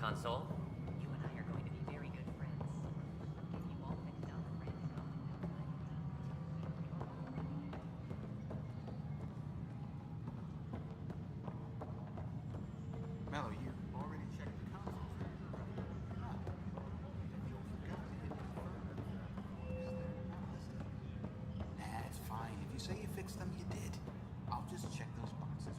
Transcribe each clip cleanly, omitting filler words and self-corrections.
console. You and I are going to be very good friends. Get you all mixed up, friends. Mello, you already checked the consoles, right? No. You forgot to hit confirm. That's fine. If you say you fixed them, you did. I'll just check those boxes.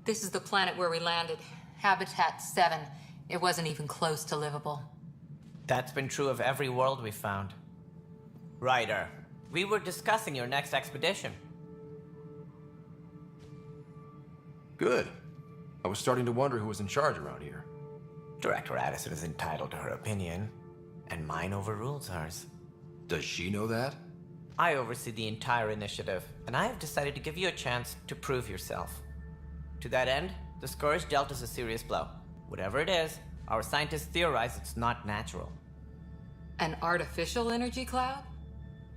This is the planet where we landed. Habitat 7. It wasn't even close to livable. That's been true of every world we've found. Ryder, we were discussing your next expedition. Good. I was starting to wonder who was in charge around here. Director Addison is entitled to her opinion, and mine overrules hers. Does she know that? I oversee the entire initiative, and I have decided to give you a chance to prove yourself. To that end, the Scourge dealt us a serious blow. Whatever it is, our scientists theorize it's not natural. An artificial energy cloud?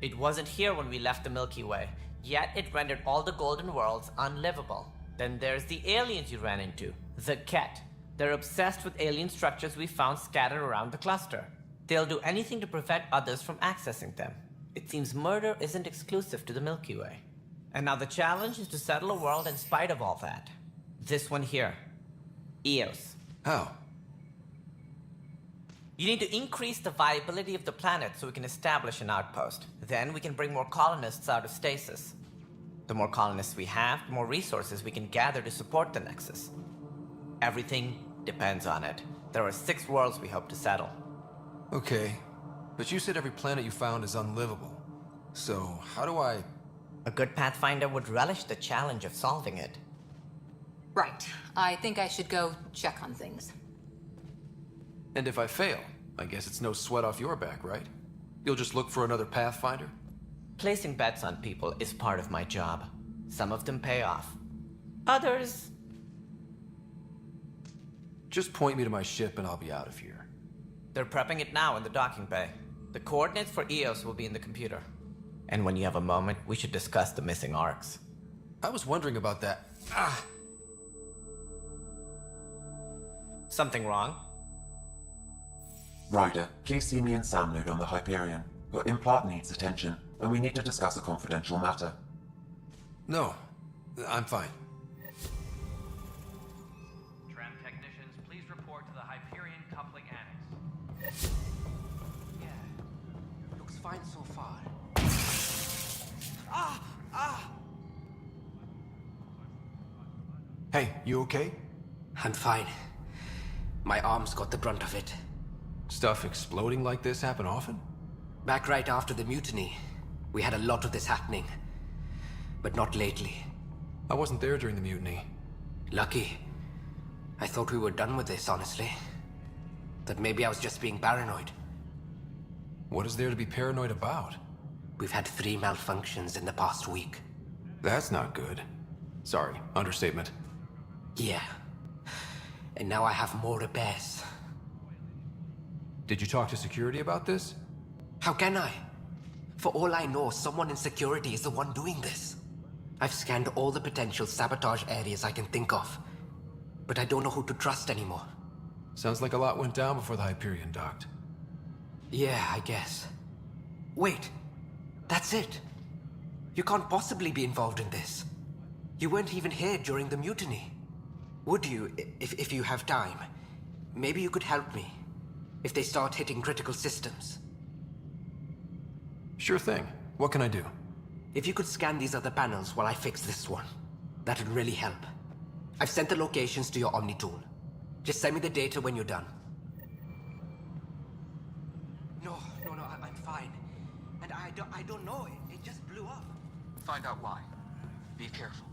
It wasn't here when we left the Milky Way, yet it rendered all the golden worlds unlivable. Then there's the aliens you ran into, the Ket. They're obsessed with alien structures we found scattered around the cluster. They'll do anything to prevent others from accessing them. It seems murder isn't exclusive to the Milky Way. And now the challenge is to settle a world in spite of all that. This one here. Eos. How? You need to increase the viability of the planet so we can establish an outpost. Then we can bring more colonists out of stasis. The more colonists we have, the more resources we can gather to support the Nexus. Everything depends on it. There are 6 worlds we hope to settle. Okay, but you said every planet you found is unlivable. So, how do I... A good Pathfinder would relish the challenge of solving it. Right. I think I should go check on things. And if I fail, I guess it's no sweat off your back, right? You'll just look for another Pathfinder? Placing bets on people is part of my job. Some of them pay off. Others... Just point me to my ship and I'll be out of here. They're prepping it now in the docking bay. The coordinates for Eos will be in the computer. And when you have a moment, we should discuss the missing arcs. I was wondering about that. Something wrong? Ryder, please see me and Sam load on the Hyperion. Your implant needs attention, and we need to discuss a confidential matter. No, I'm fine. Tram technicians, please report to the Hyperion coupling annex. Yeah, looks fine so far. Hey, you okay? I'm fine. My arms got the brunt of it. Stuff exploding like this happen often? Back right after the mutiny, we had a lot of this happening. But not lately. I wasn't there during the mutiny. Lucky. I thought we were done with this, honestly. That maybe I was just being paranoid. What is there to be paranoid about? We've had 3 malfunctions in the past week. That's not good. Sorry, understatement. Yeah. And now I have more repairs. Did you talk to security about this? How can I? For all I know, someone in security is the one doing this. I've scanned all the potential sabotage areas I can think of. But I don't know who to trust anymore. Sounds like a lot went down before the Hyperion docked. Yeah, I guess. Wait. That's it. You can't possibly be involved in this. You weren't even here during the mutiny. Would you, if you have time? Maybe you could help me. If they start hitting critical systems. Sure thing. What can I do? If you could scan these other panels while I fix this one, that would really help. I've sent the locations to your Omni tool. Just send me the data when you're done. No, I'm fine. And I don't know, it just blew up. Find out why. Be careful.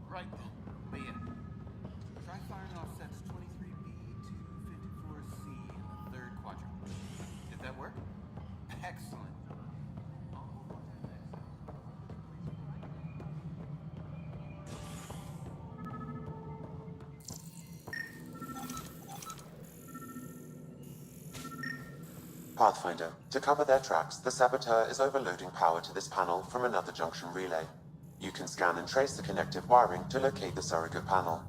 Right then, be in. Try firing offsets 23B to 54C in the 3rd quadrant. Did that work? Excellent. Pathfinder, to cover their tracks, the Saboteur is overloading power to this panel from another junction relay. You can scan and trace the connective wiring to locate the surrogate panel.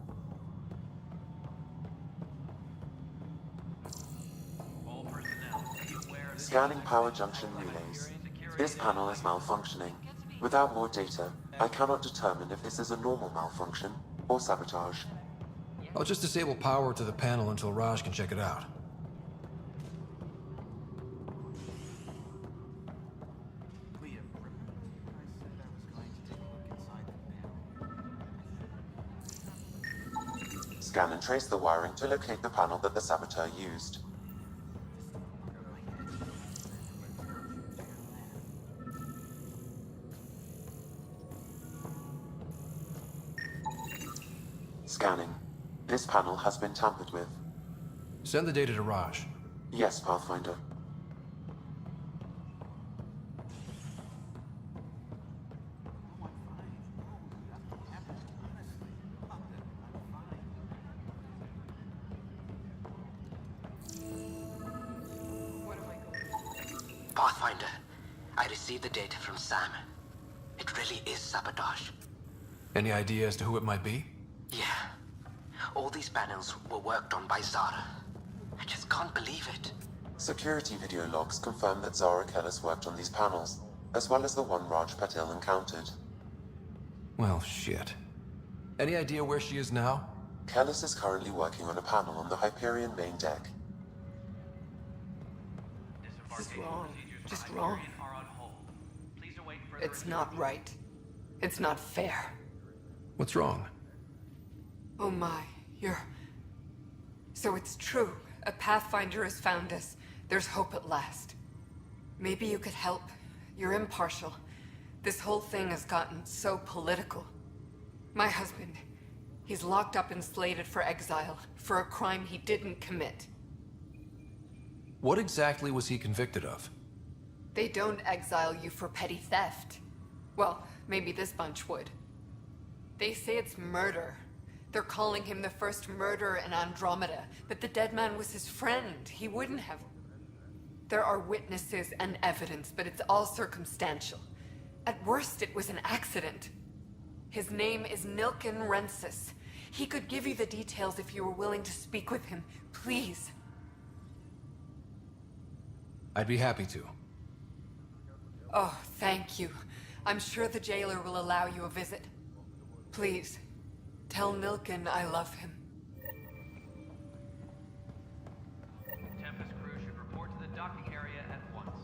All personnel, be aware that Scanning power junction relays. This panel is malfunctioning. Without more data, I cannot determine if this is a normal malfunction or sabotage. I'll just disable power to the panel until Raj can check it out. Scan and trace the wiring to locate the panel that the Saboteur used. Scanning. This panel has been tampered with. Send the data to Raj. Yes, Pathfinder. Pathfinder, I received the data from Sam. It really is sabotage. Any idea as to who it might be? Yeah. All these panels were worked on by Zara. I just can't believe it. Security video logs confirm that Zara Kellis worked on these panels, as well as the one Raj Patil encountered. Well, shit. Any idea where she is now? Kellis is currently working on a panel on the Hyperion main deck. It's disembarkation wrong. procedures for Just Hyperion wrong. are on hold. Please await further It's not right. It's not fair. What's wrong? Oh my, you're... So it's true. A Pathfinder has found us. There's hope at last. Maybe you could help. You're impartial. This whole thing has gotten so political. My husband, he's locked up and slated for exile for a crime he didn't commit. What exactly was he convicted of? They don't exile you for petty theft. Well, maybe this bunch would. They say it's murder. They're calling him the first murderer in Andromeda, but the dead man was his friend. He wouldn't have. There are witnesses and evidence, but it's all circumstantial. At worst, it was an accident. His name is Nilken Rensis. He could give you the details if you were willing to speak with him. Please. I'd be happy to. Oh, thank you. I'm sure the jailer will allow you a visit. Please, tell Nilken I love him. Tempest crew should report to the docking area at once.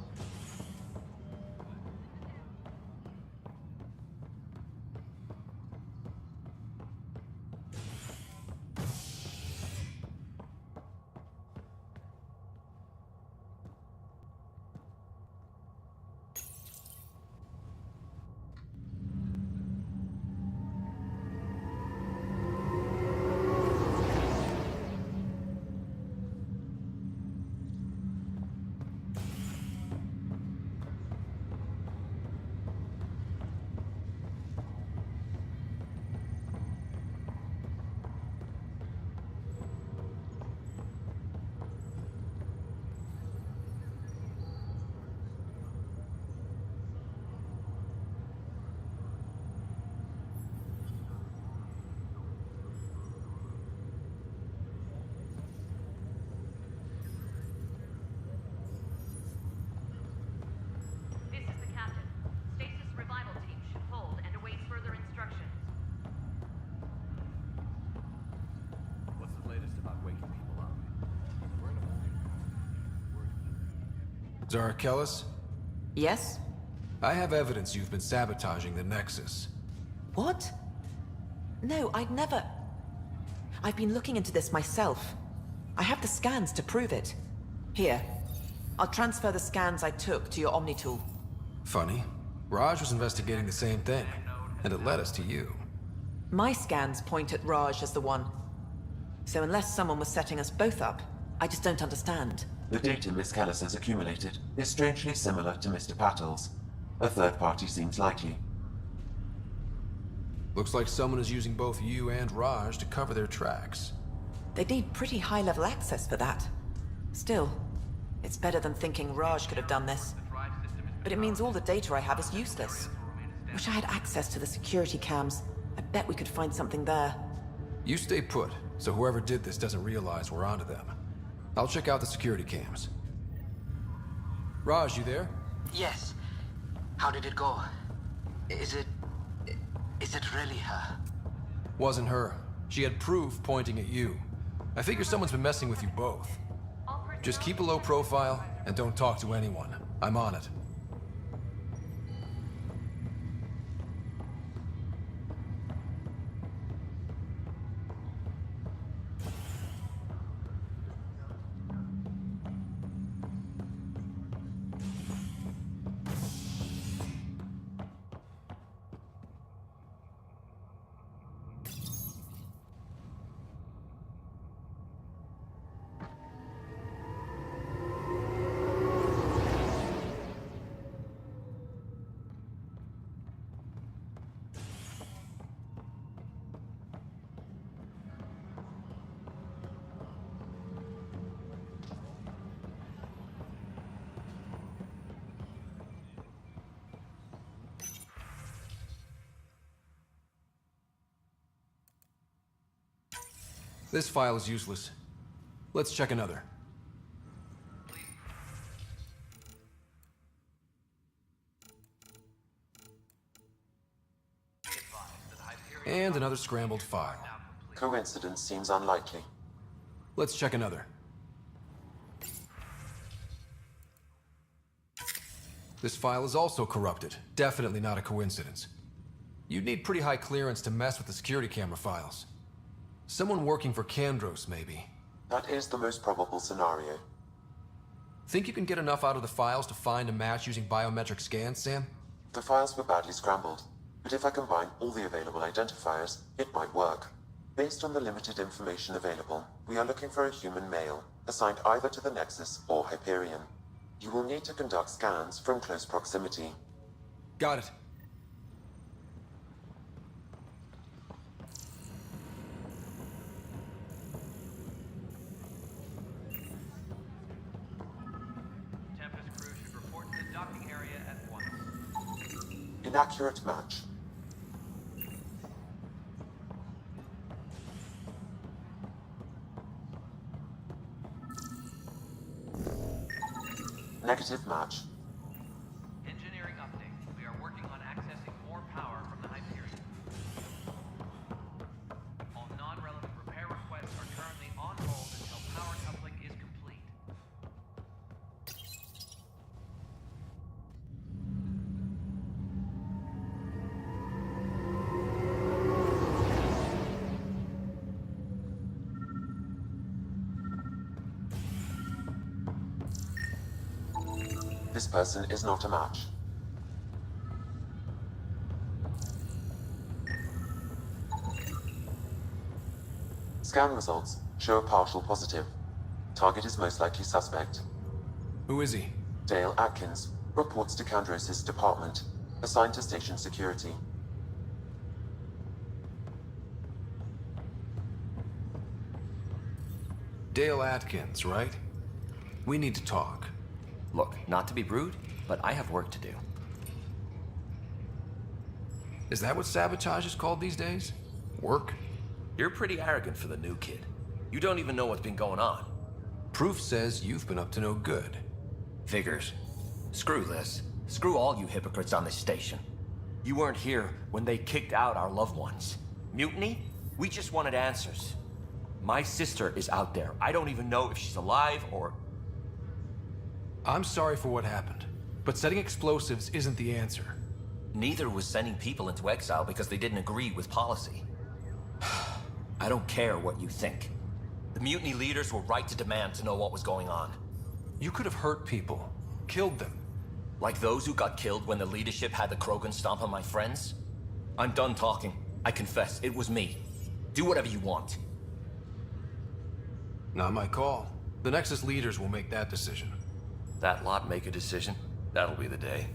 This is the captain. Stasis revival team should hold and await further instructions. What's the latest about waking people up? Zara Kellis? Yes? I have evidence you've been sabotaging the Nexus. What? No, I'd never... I've been looking into this myself. I have the scans to prove it. Here. I'll transfer the scans I took to your Omni tool. Funny. Raj was investigating the same thing, and it led us to you. My scans point at Raj as the one. So unless someone was setting us both up, I just don't understand. The data Miss Kellis has accumulated is strangely similar to Mr. Patil's. A third party seems likely. Looks like someone is using both you and Raj to cover their tracks. They need pretty high-level access for that. Still, It's better than thinking Raj could have done this. But it means all the data I have is useless. Wish I had access to the security cams. I bet we could find something there. You stay put, so whoever did this doesn't realize we're onto them. I'll check out the security cams. Raj, you there? Yes. How did it go? Is it really her? Wasn't her. She had proof pointing at you. I figure someone's been messing with you both. Just keep a low profile and don't talk to anyone. I'm on it. This file is useless. Let's check another. And another scrambled file. Coincidence seems unlikely. Let's check another. This file is also corrupted. Definitely not a coincidence. You'd need pretty high clearance to mess with the security camera files. Someone working for Kandros, maybe. That is the most probable scenario. Think you can get enough out of the files to find a match using biometric scans, Sam? The files were badly scrambled, but if I combine all the available identifiers, it might work. Based on the limited information available, we are looking for a human male, assigned either to the Nexus or Hyperion. You will need to conduct scans from close proximity. Got it. Tempest crew should report to the docking area at once. Inaccurate match. Negative match. Engineering update. We are working on accessing more power from the Hyperion. All non-relevant repair requests are currently on hold until power coupling is complete. This person is not a match. Scan results show a partial positive. Target is most likely suspect. Who is he? Dale Atkins reports to Kandros' department, assigned to station security. Dale Atkins, right? We need to talk. Look, not to be rude, but I have work to do. Is that what Sabotage is called these days? Work? You're pretty arrogant for the new kid. You don't even know what's been going on. Proof says you've been up to no good. Figures. Screw this. Screw all you hypocrites on this station. You weren't here when they kicked out our loved ones. Mutiny? We just wanted answers. My sister is out there. I don't even know if she's alive or... I'm sorry for what happened, but setting explosives isn't the answer. Neither was sending people into exile because they didn't agree with policy. I don't care what you think. The mutiny leaders were right to demand to know what was going on. You could have hurt people, killed them. Like those who got killed when the leadership had the Krogan stomp on my friends? I'm done talking. I confess, it was me. Do whatever you want. Not my call. The Nexus leaders will make that decision. That lot make a decision. That'll be the day.